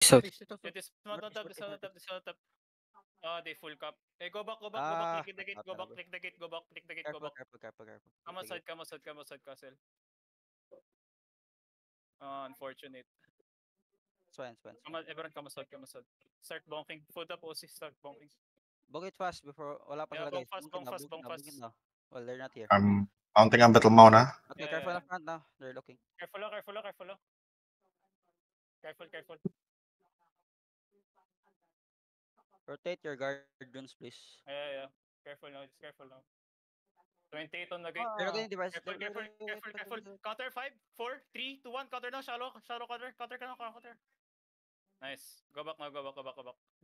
South. It is not on top, this on top, this on top. They full cup. Hey, go back, click the gate, go back, click the gate, go back, click the gate, go Careful, back. careful, careful, careful. Come outside, come outside, come outside, castle. Unfortunate. Swans, swans. Come on, everyone come outside, come outside. Start bonking. Food up, OC, start bonking. Book it fast before wala pa Yeah, sila bonk guys. fast, Book it bonk now, fast, book it bonk now, book it fast. now. Well, they're not here. I'm counting ang battle mo na. Okay, Yeah, careful yeah, in front now. They're looking. Careful, careful, careful. Careful, careful. Rotate your guardians, please. Yeah. Careful now, just careful now. 28 on the gate. They're looking device. Careful. Counter 5, 4, 3, 2, 1. Counter now, shallow counter. Counter. Nice. Go back now, go back.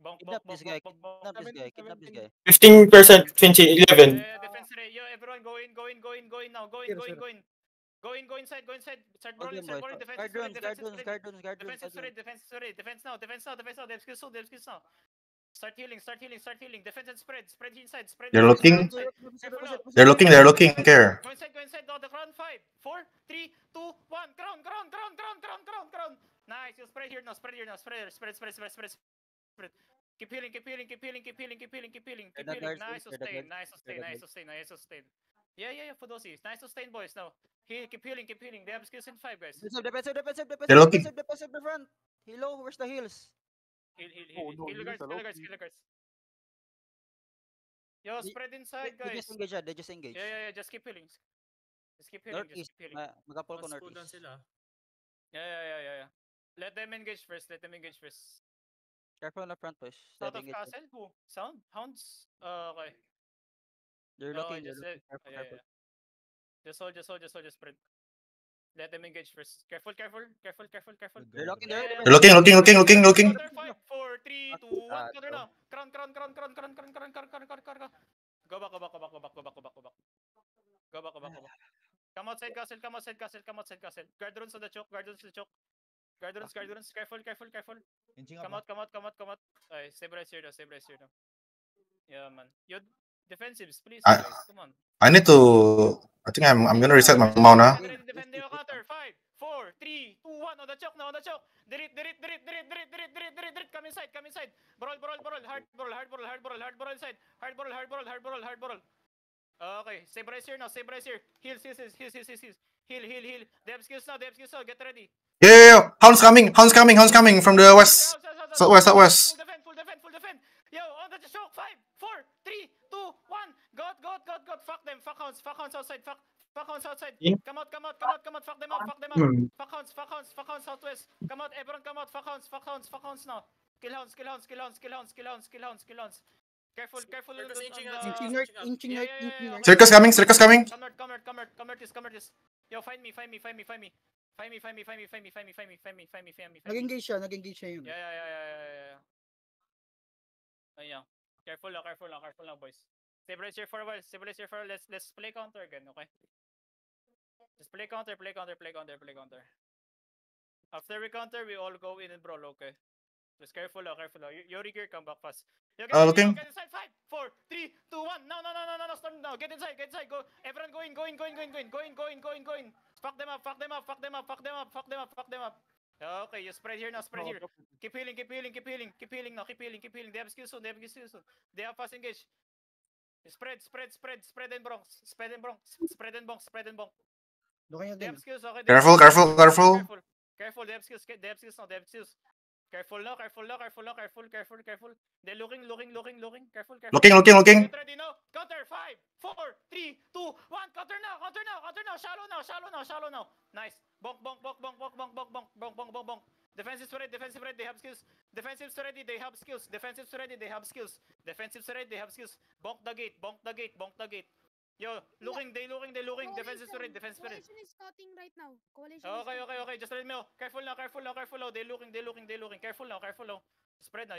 Bonk. Kidnap this guy. Kidnap this guy. Kidnap this guy. 15%, Finchi, 11. Yeah, defense ready. Yo, everyone go in now. Go in. Go inside. Start All brawling, them boys. defense is ready. Defense now. They have skills now. Start healing. Defense and spread inside. They're looking. Careful now. They're looking. Care. Go inside. Now the crown 5, 4, 3, 2, 1. Crown. Nice. You spread here now. Spread. Keep healing. Nice sustain. Yeah, Fodosi. Nice sustain, boys. Now. Keep healing. They have skills in 5, guys. Defensive. They're looking. Defensive the front. Hello, where's the heals? Heal. Oh, no, Kill the heals guards. Yo, spread inside, They guys. just engage. They just engage. Yeah. Just keep healing. Northeast. Magapol ko Cooldown northeast. sila. Yeah. Let them engage first. Careful on the front push. South of Stepping it. castle? Who? Sound? Hounds? Okay. They're No, looking. just Careful, careful. Just hold, just spread. Let them engage first. Careful. They're looking. They're looking. 5, 4, 3, 2, 1. Counter now. Crown. Go back. Come outside castle. Guard runes on the choke. Careful. Come out. Ay, stabilize here now. Yeah, man. Your defensives, please, guys. Come on. I need to. I think I'm gonna reset my mana. Defend your counter. 5, 4, 3, 2, 1. On the choke. Dirit. Come inside. Brawl. Hard brawl inside. Hard brawl. Okay, stabilize here now. Heal. Heal. They have skills now. Get ready. Yeah. Hound's coming from the west. Southwest. Full defend. Yo, on the choke. 5, 4, 3, 2, 1. God. Fuck them. Fuck hounds outside. Fuck hounds outside. Come out. Fuck them up. Fuck hounds southwest. Come out, everyone come out. Fuck hounds now. Kill hounds. Careful. Inching right. Circus coming. Come this. Yo, find me. Nag-engage siya yun. Yeah. Ayan. Careful lang, boys. Stabilize here for a while. Let's play counter again, okay? Just play counter. After we counter, we all go in and brawl, okay? Just careful. Yori gear, come back fast. Looking. Get inside. 5, 4, 3, 2, 1. No. Storm now. Get inside. Go. Everyone going. Fuck them up. Okay, you spread here now. Keep healing now. They have skills soon. They have fast engage. Spread and bronx. Spread and bonk. Looking They again. have skills, okay? Careful. Careful. They have skills now. Careful now. They're looking. Careful. Looking. Get ready now. Counter. 5, 4, 3, 2, 1. Counter now. Shallow now. Nice. Bonk. Defensives ready. They have skills. Defensives ready. They have skills. Bonk the gate. Yo, they looking. Defensives ready. Coalition is scouting right now. Okay. Just let me know. Careful now. They looking. Careful now. Spread now.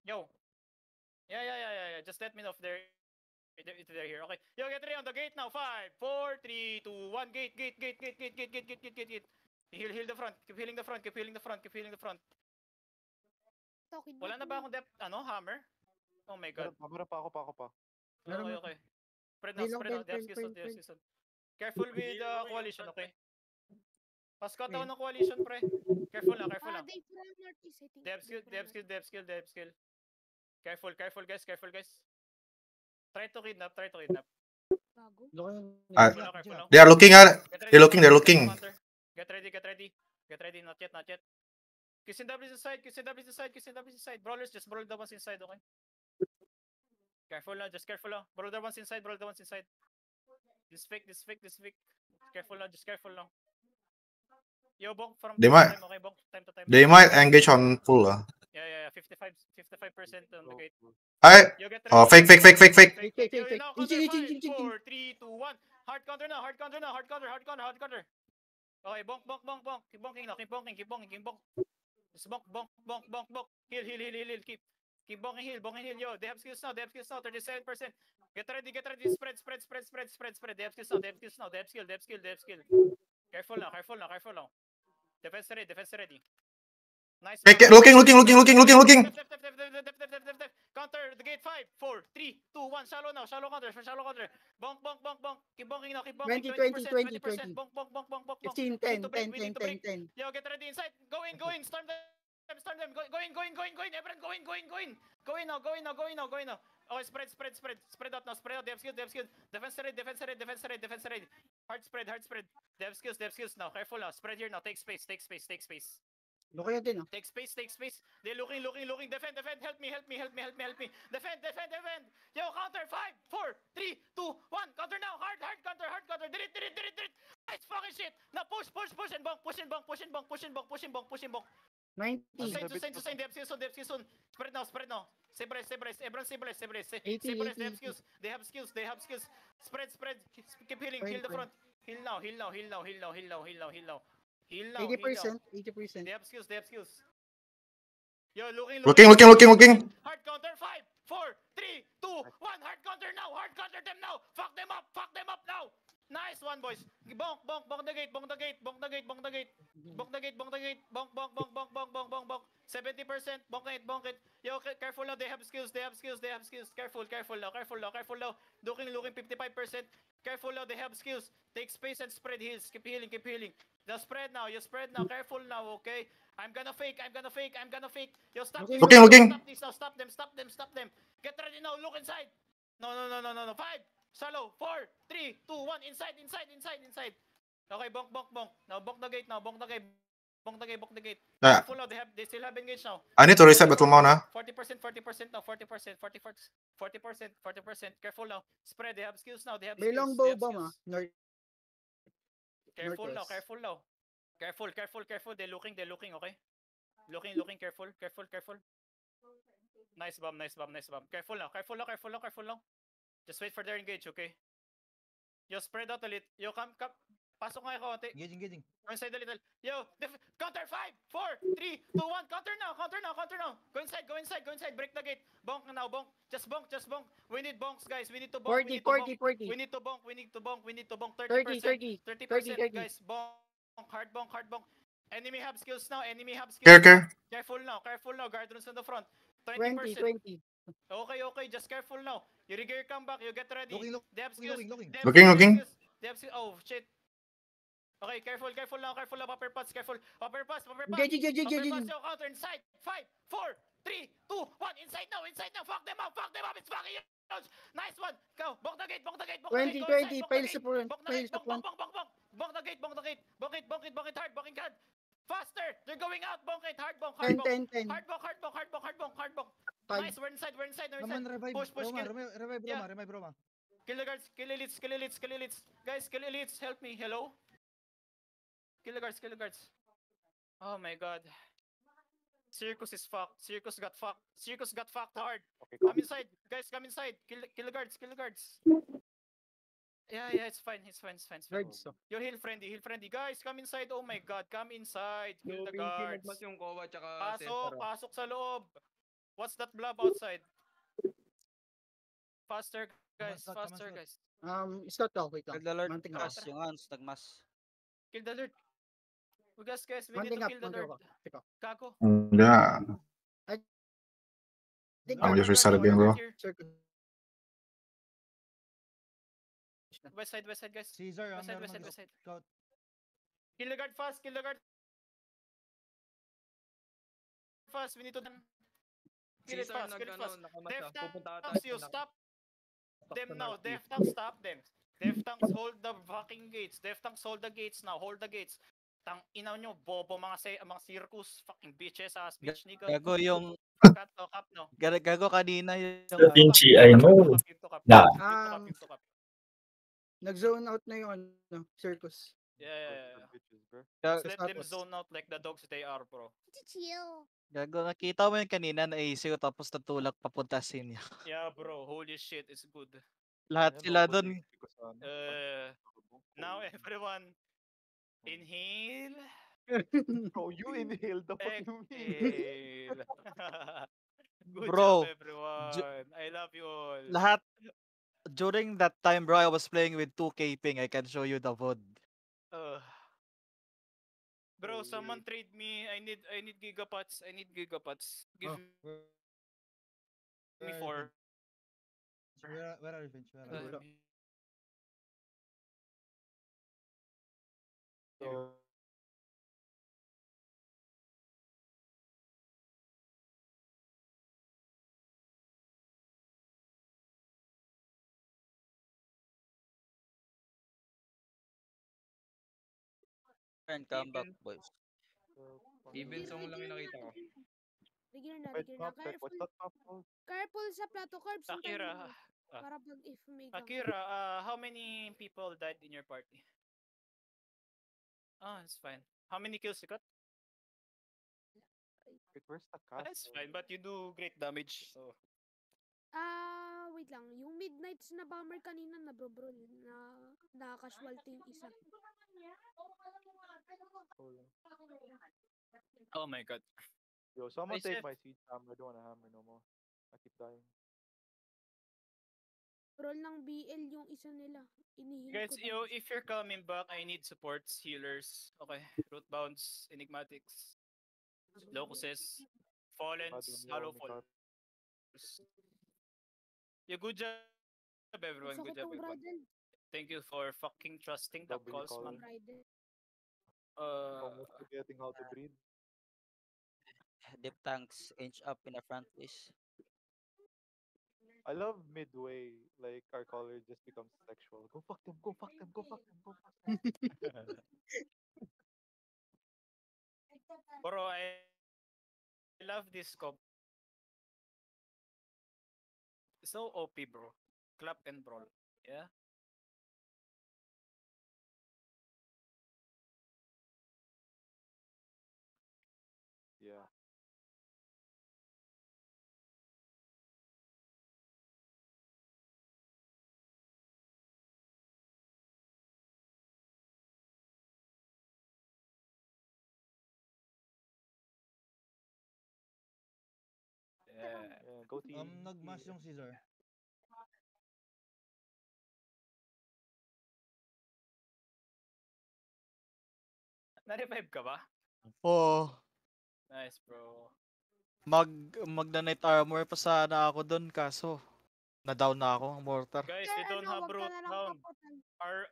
Yo. Yeah. Just let me know if they're here. Okay. Yo, get ready on the gate now. 5, 4, 3, 2, 1. Gate. Heal the front. Keep healing the front. Wala na ba akong hammer? Oh my god. Mabara pa ako. Okay. Spread now. They have skills. Careful with the coalition, okay? Pascot ako ng coalition, pre. Careful lang, careful lang. They from northeast, I think. Dev skill. Careful, guys. Try to kidnap. Bago. Careful lang. They are looking at. Get They're ready, looking. counter. Get ready. Not yet. Kissing W inside. Brawlers, just brawl the ones inside, okay? Careful lang. Brawl the ones inside. This fake. Careful lang. Yo, bonk from They time might- to time, okay? Bonk, time to time. They might engage on full. Yeah. 55% on the gate. Hi. Yo, get Oh, ready. fake. Fake. Yo, now, counter Inching. 5, 4, 3, 2, 1. Hard counter now. Hard counter. Okay, bonk. Keep bonking. Just bonk. Heal. Keep bonking heal. Yo, they have skills now. 37%. Get ready. Spread. They have skills now. They have skill. Careful now. Defense ready. Nice. Fake it. Looking. Def. Counter the gate 5, 4, 3, 2, 1. Shallow counter. Bonk. Keep bonking now. 20%. Bonk. 15, 10. Yo, get ready inside. Going. Storm them. Going. Everyone going. Going now. Okay, spread out now. They have skill. Defense ready. Hard spread. They have skills now. Careful now. Spread here now. Take space. Loko yan din, oh. Take space. They're looking. Defend. Help me. Defend. Yo, counter 5, 4, 3, 2, 1. Counter now. Hard counter. Delete. Nice fucking shit. Now push and bonk. Push and bonk. 90. Sustain. They have skills soon. Spread now. Sebrace. Everyone sebrace. 80. They have skills. Spread. Keep healing. Heal the front. Heal now. Heal now. 80%. They have skills. Yo, looking. Looking. Hard counter 5, 4, 3, 2, 1. Hard counter now. Hard counter them now. Fuck them up now. Nice one, boys. Bonk the gate. Bonk the gate. Bonk. 70%. Bonk it. Yo, careful now. They have skills. Careful now. Looking 55%. Careful now. They have skills. Take space and spread heals. Keep healing. You spread now. Careful now, okay? I'm gonna fake. Yo, stop. Looking. Stop them. Get ready now. Look inside. No. 5. Shallow. 4, 3, 2, 1. Inside. Okay, bonk. Now bonk the gate. Bonk the gate. Yeah. Careful now. They still have engaged now. I need to reset battle mana. 40% now. 40%. Careful now. Spread. They have skills now. May longbow bomb, ah. North. Careful now. Northwest. Careful. They're looking, okay? Looking, careful. Nice bomb. Careful now. Just wait for their engage, okay? Yo, spread out a little. Yo, come. Pasok nga ako, ate. Engaging. Inside a little. Yo, counter 5, 4, 3, 2, 1. Counter now. Go inside. Break the gate. Bonk now. Just bonk. We need bonks, guys. We need to bonk. 40. We need to bonk. 30%. 30. Guys. Bonk. Hard bonk. Enemy have skills now. Care. Careful now. Guard runes on the front. 20. Okay. Just careful now. You regear comeback. You get ready. They have skills. Looking. They have skills. Oh, shit. Okay, careful now. Upper pass. Upper pass. Engage. Yo, counter inside. 5, 4, 3, 2, 1. Inside now. Fuck them up. It's fucking huge. Nice one. Go. Bonk the gate. 20. Piles sa front. Bonk the gate. Bonk it hard. Hard. Faster. They're going out. Bonk it. Hard bonk. 10. Hard bonk. Nice. We're inside. Push. Revive Yeah. Roma. Kill the guards. Kill elites. Guys, kill elites. Help me. Hello? Kill the guards. Oh my god. Circus is fucked. Circus got fucked hard. Come inside. Guys, come inside. Kill the guards. Yeah, it's fine. Guards, oh. Yo, heal friendly. Guys, come inside. Oh my god, come inside. Kill the guards. Pasok sa loob. What's that blob outside? Faster, guys. Start talk. Wait lang. Kill the Lord. Manting Mas, ako. yung Hans, nagmas. Kill the Lord. Guys, we need Manting to up. kill the Lord. Teka. Gago. Yeah. I'm just reset again, bro. Circle. West side, guys. Caesar, West side. Scout. Kill the guard fast, kill the guard fast. We need to kill it Caesar fast, kill it fast. nakama siya. Def Pupunta ka tanks, tayo you sa stop them sa now. northeast. Def tanks, stop them. Def tanks, hold the fucking gates. Def tanks, hold the gates now. Hold the gates. Tang ina nyo, bobo mga circus, fucking bitches ass bitch nigga. Gago yung Cut no, cap no. gago kanina yung Da Vinci, I know. Yeah. Nag-zone out na yung ano, circus. Yeah. Ga- Just let them zone out like the dogs they are, bro. Chill. Gago, nakita mo yun kanina na ACO tapos natulak papunta sa inyo. Yeah, bro. Holy shit, it's good. Lahat sila doon. Now everyone, inhale. Bro, you inhaled the fuck you mean? Exhale. Good Bro, job, everyone. I love you all. Lahat during that time, bro, I was playing with 2K ping. I can show you the VOD. Bro, someone trade me. I need gigapots. I need gigapots. Give me 4. Where are you, Finch? Where are you? And come back, boys. Even song lang yung nakita ko. Regular na. What's that map called? Careful sa plato carbs. Akira. Para pag if may Akira, how many people died in your party? Oh, it's fine. How many kills you got? Wait, where's the cast? That's fine, but you do great damage. So Wait lang. Yung Midnights na bomber kanina na bro na casualty yung isa. oh my god. Yo, someone I take said- my siege hammer. I don't want a hammer no more. I keep dying. Roll ng BL yung isa nila. Inihil Guys, ko yo, dun. if you're coming back, I need supports, healers. Okay, root bounds, enigmatics, locuses, fallens, hollow falls. Yeah, good job, everyone. Sakit Good job, tong everyone. bridle. Thank you for fucking trusting the Double calls, call. man. Bridle. Almost forgetting how to breathe. Deep tanks inch up in the front, please. I love midway, like our color just becomes sexual. Go fuck them, go fuck them, go fuck them, go fuck them. Bro, I love this comp. So OP, bro. Clap and brawl. Yeah. Yeah. Yeah. Go team. Nagmas yung Caesar. Na-revive ka ba? Oh, Nice, bro. magna-night armor pa sana ako doon kaso na-down na ako ang mortar. Guys, we don't have root bound.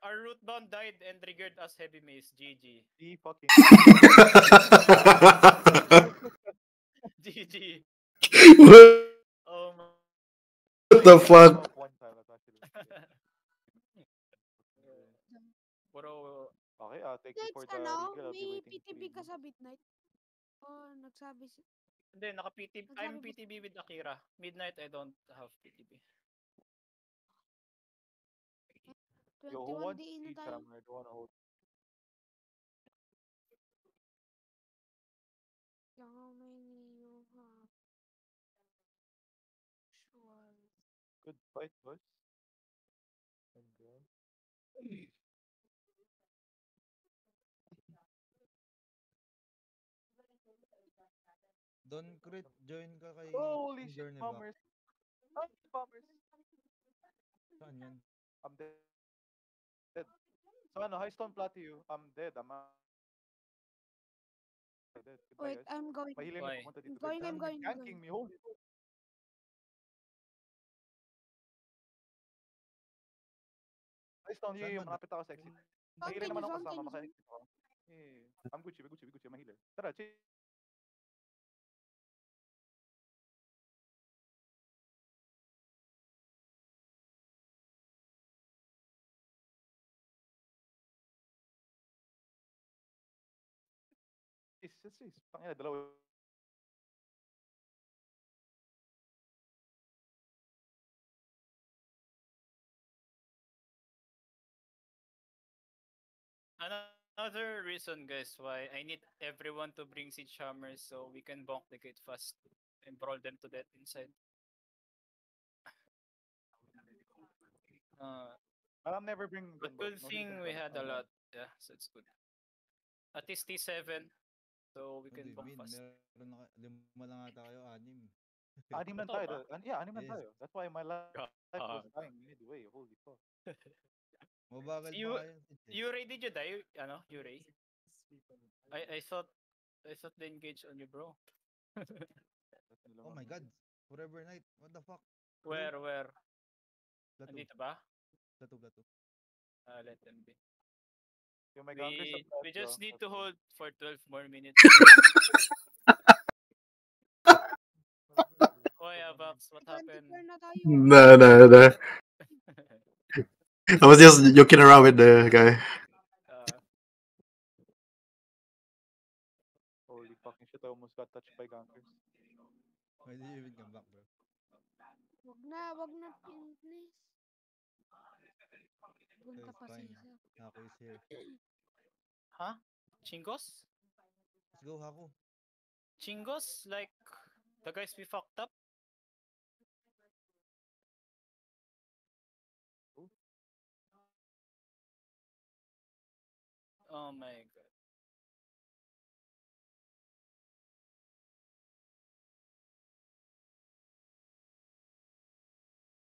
Our root bound died and triggered us heavy mace. GG. E fucking. GG. Oh my. What the fuck? One time, that's actually. Bro, Okay, thank you for Lights the ano? regal. I'll be May waiting. PTB ka sa midnight? Nagsabi si... hindi, naka-PTB. I'm Nagsabi mo- PTB with Akira. Midnight, I don't have PTB. Yo, who 21 wants DE na siege tayo. hammer? I don't wanna hold. How many you have? Sure. Good fight, boys. And girl. Don Crit, join ka kay Holy shit, Journey back. bombers. Ah, bombers. Saan yan? I'm dead. So ano, high stone plot to you. I'm dead. I'm dead. Goodbye, Wait, guys. I'm going. Mahiling Why? na pumunta dito. I'm going, I'm going, I'm Ganking going. me, holy fuck. High stone, Saan yung ba? malapit ako sa exit. Continue, Mahiling naman ako kasama, continue. maka-exit ako. I'm Gucci, we Gucci, I'm a healer. Tara, chase. Tangina, dalawa. Another reason, guys, why I need everyone to bring siege hammers so we can bonk the gate fast and brawl them to death inside. I'll never bring But them, bro. good No thing healing we gun. had a lot. Yeah, so it's good. At least T7, so we Ano can do you bonk mean? fast. Meron na, 5 lang ata kayo, 6. Anim lang Totoo tayo. ba? Yeah, anim lang Yes. tayo. That's why my life was God. dying midway. Holy fuck. Mabagal You, pa kayo. Yurei, did you die? Ano, Yurei? I thought they engaged on you, bro. Oh my god. Forever night. What the fuck? Where? Plateau. Andito ba? Plateau. Let them be. Yung may gankers sa We plateau, just need that's to all. hold for 12 more minutes. Oy, Avax, what happened? 24 na tayo. No. I was just joking around with the guy. Holy fucking shit, I almost got touched by gankers. Why did you even come back, bro? Wag na, please. Punta It's pa fine. siya. Haku is here. Huh? Chingos? Let's go, Haku. Chingos? Like the guys we fucked up? Oh my